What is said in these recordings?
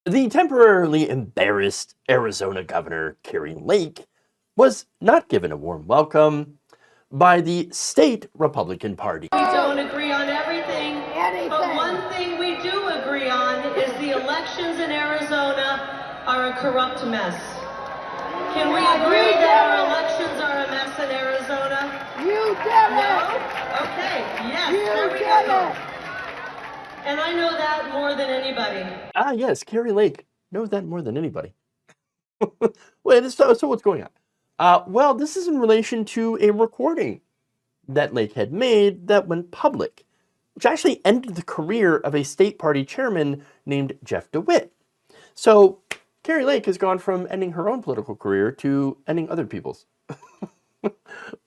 The temporarily embarrassed Arizona Governor Kari Lake was not given a warm welcome by the state Republican Party. We don't agree on everything, but one thing we do agree on is the elections in Arizona are a corrupt mess. Can we agree that our elections are a mess in Arizona? You did No? it! Okay, yes, You there we did go. it! And I know that more than anybody. Ah, yes, Kari Lake knows that more than anybody. Wait, so what's going on? Well, this is in relation to a recording that Lake had made that went public, which actually ended the career of a state party chairman named Jeff DeWitt. So Kari Lake has gone from ending her own political career to ending other people's.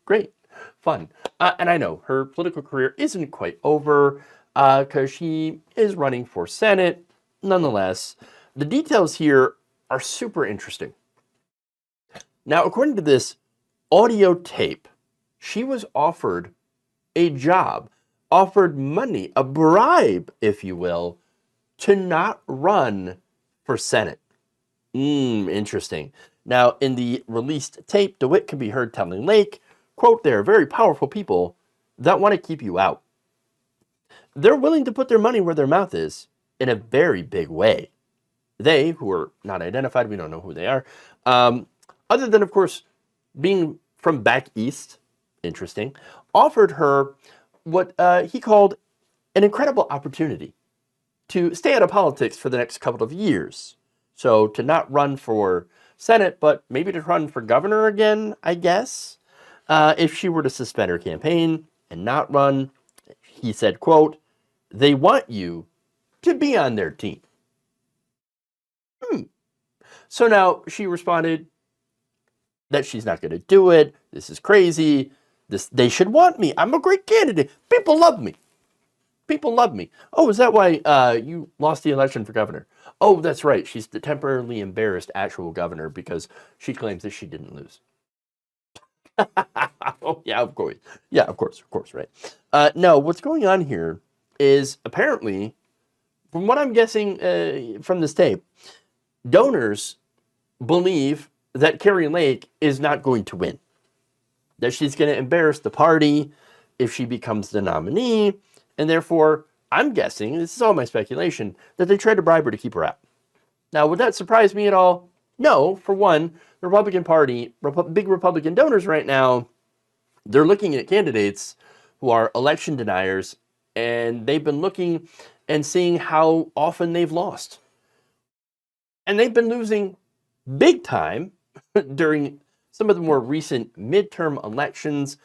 Great, fun. And I know her political career isn't quite over because she is running for Senate. Nonetheless, the details here are super interesting. Now, according to this audio tape, she was offered a job, offered money, a bribe, if you will, to not run for Senate. Interesting. Now, in the released tape, DeWitt can be heard telling Lake, quote, "They are very powerful people that want to keep you out. They're willing to put their money where their mouth is in a very big way." They, who are not identified, we don't know who they are, other than, of course, being from back east, interesting, offered her what he called an incredible opportunity to stay out of politics for the next couple of years. So to not run for Senate, but maybe to run for governor again, I guess, if she were to suspend her campaign and not run. He said, quote, "They want you to be on their team." So now she responded that she's not going to do it. This is crazy. They should want me. I'm a great candidate. People love me. People love me. Oh, is that why you lost the election for governor? Oh, that's right. She's the temporarily embarrassed actual governor because she claims that she didn't lose. Oh, yeah, of course. Yeah, of course, right. No, what's going on here is apparently, from what I'm guessing from this tape, donors believe that Kari Lake is not going to win, that she's going to embarrass the party if she becomes the nominee, and therefore, I'm guessing, this is all my speculation, that they tried to bribe her to keep her out. Now, would that surprise me at all? No. For one, the Republican Party, big Republican donors right now, they're looking at candidates who are election deniers, and they've been looking and seeing how often they've lost. And they've been losing big time during some of the more recent midterm elections.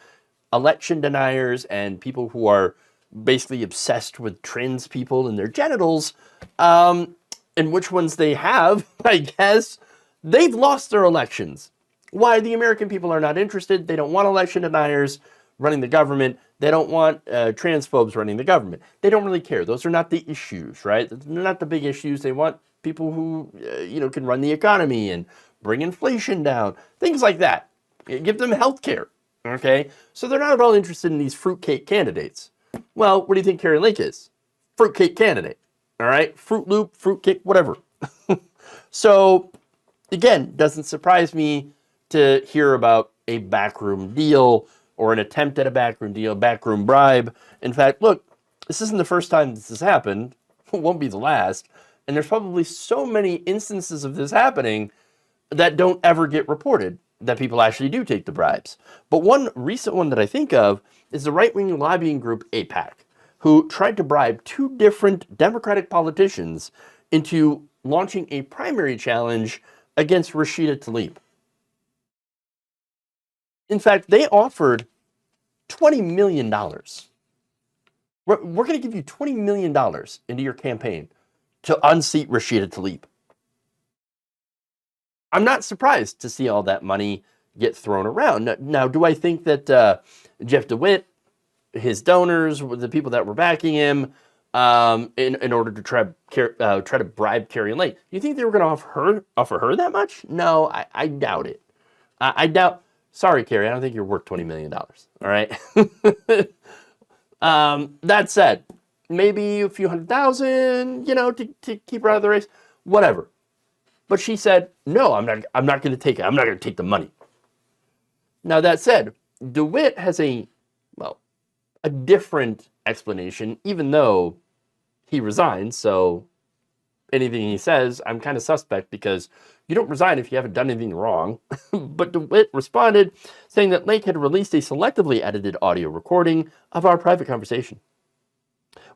Election deniers and people who are basically obsessed with trans people and their genitals, and which ones they have, I guess, they've lost their elections. Why? The American people are not interested. They don't want election deniers running the government. They don't want transphobes running the government. They don't really care. Those are not the issues, right? They're not the big issues. They want people who, can run the economy and bring inflation down, things like that. Give them health care, okay? So they're not at all interested in these fruitcake candidates. Well, what do you think Kari Lake is? Fruitcake candidate, all right? Fruit Loop, fruitcake, whatever. So, again, doesn't surprise me to hear about a backroom deal or an attempt at a backroom deal, backroom bribe. In fact, look, this isn't the first time this has happened. It won't be the last. And there's probably so many instances of this happening that don't ever get reported, that people actually do take the bribes. But one recent one that I think of is the right-wing lobbying group AIPAC, who tried to bribe two different Democratic politicians into launching a primary challenge against Rashida Tlaib. In fact, they offered $20 million. We're going to give you $20 million into your campaign to unseat Rashida Tlaib. I'm not surprised to see all that money get thrown around. Now, do I think that Jeff DeWitt, his donors, the people that were backing him, in order to try to bribe Kari Lake, do you think they were going to offer her that much? No, I doubt it. I doubt. Sorry, Kari, I don't think you're worth $20 million. All right. That said, maybe a few $100,000, to keep her out of the race. whatever. But she said, no, I'm not going to take it. I'm not going to take the money. Now, that said, DeWitt has a different explanation, even though he resigned. So anything he says, I'm kind of suspect, because you don't resign if you haven't done anything wrong. But DeWitt responded saying that Lake had released a selectively edited audio recording of our private conversation,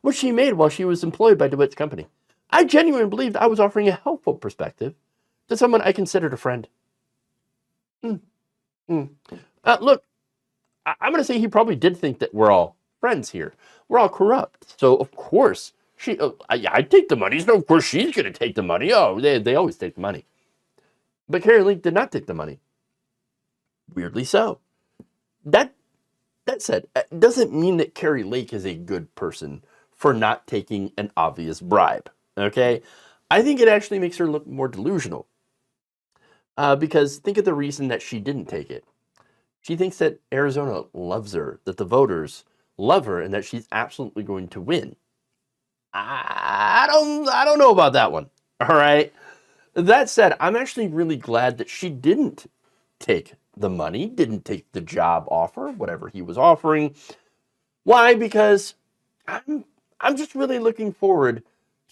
which she made while she was employed by DeWitt's company. I genuinely believed I was offering a helpful perspective to someone I considered a friend. Look, I'm going to say he probably did think that we're all friends here. We're all corrupt. So, of course, I take the money. So, of course, she's going to take the money. Oh, they always take the money. But Kari Lake did not take the money. Weirdly so. That said, it doesn't mean that Kari Lake is a good person for not taking an obvious bribe. Okay? I think it actually makes her look more delusional. Because think of the reason that she didn't take it. She thinks that Arizona loves her, that the voters love her, and that she's absolutely going to win. I don't know about that one. All right. That said, I'm actually really glad that she didn't take the money, didn't take the job offer, whatever he was offering. Why? Because I'm just really looking forward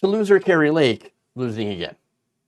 to loser Kari Lake losing again.